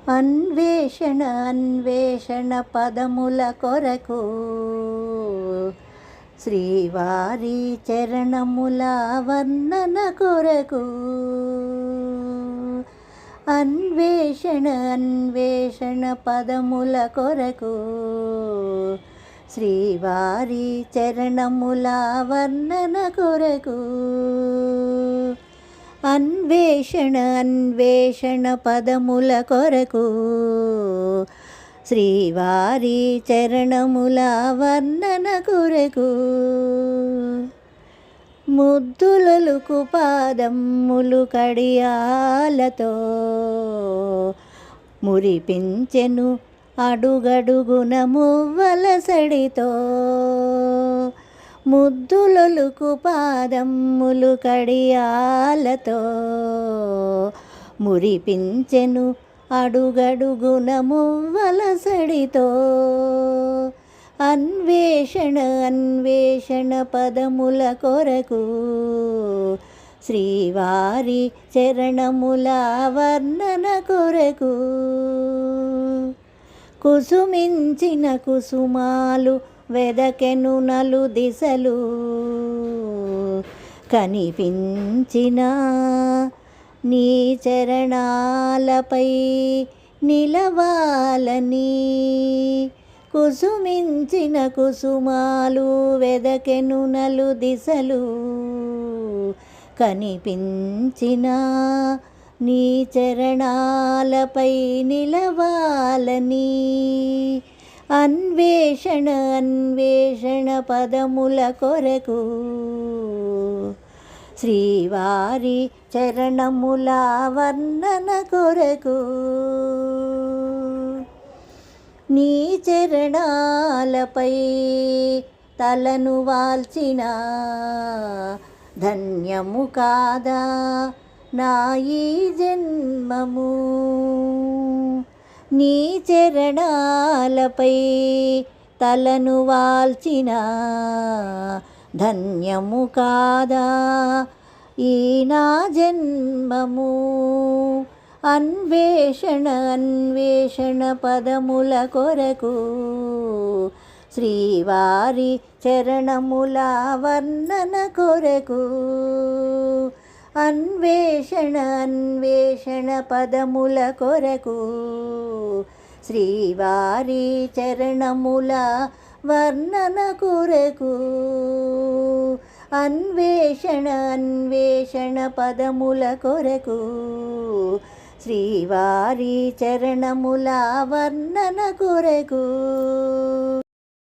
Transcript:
అన్వేషణ అన్వేషణ పదముల కొరకు శ్రీవారి చరణముల వర్ణన కొరకు అన్వేషణ అన్వేషణ పదముల కొరకు శ్రీవారి చరణముల వర్ణన కొరకు అన్వేషణ అన్వేషణ పదముల కొరకు శ్రీవారి చరణముల వర్ణన కొరకు ముద్దులొలుకు పాదములు కడియాలతో మురిపించెను అడుగడుగున మువ్వల సడితో ముద్దులొలుకు పాదములు కడియాలతో మురిపించెను అడుగడుగున మువ్వల సడితో అన్వేషణ అన్వేషణ పదముల కొరకు శ్రీవారి చరణముల వర్ణన కొరకు కుసుమించిన కుసుమాలు వెదకెను నలు దిశలు కనిపించిన నీ చరణాలపై నిలవాలని కుసుమించిన కుసుమాలు వెదకెను నలు దిశలు కనిపించిన నీ చరణాలపై నిలవాలని అన్వేషణ అన్వేషణ పదముల కొరకు శ్రీవారి చరణముల వర్ణన కొరకు నీ చరణాలపై తలను వాల్చిన ధన్యము కాదా నా ఈ జన్మము నీ చరణాలపై తలను వాల్చిన ధన్యము కాదా ఈ నా జన్మము అన్వేషణ అన్వేషణ పదముల కొరకు శ్రీవారి చరణముల వర్ణన కొరకు అన్వేషణ అన్వేషణ పదముల కొరకు శ్రీవారి చరణముల వర్ణన కొరకు అన్వేషణ అన్వేషణ పదముల కొరకు శ్రీవారి చరణముల వర్ణన కొరకు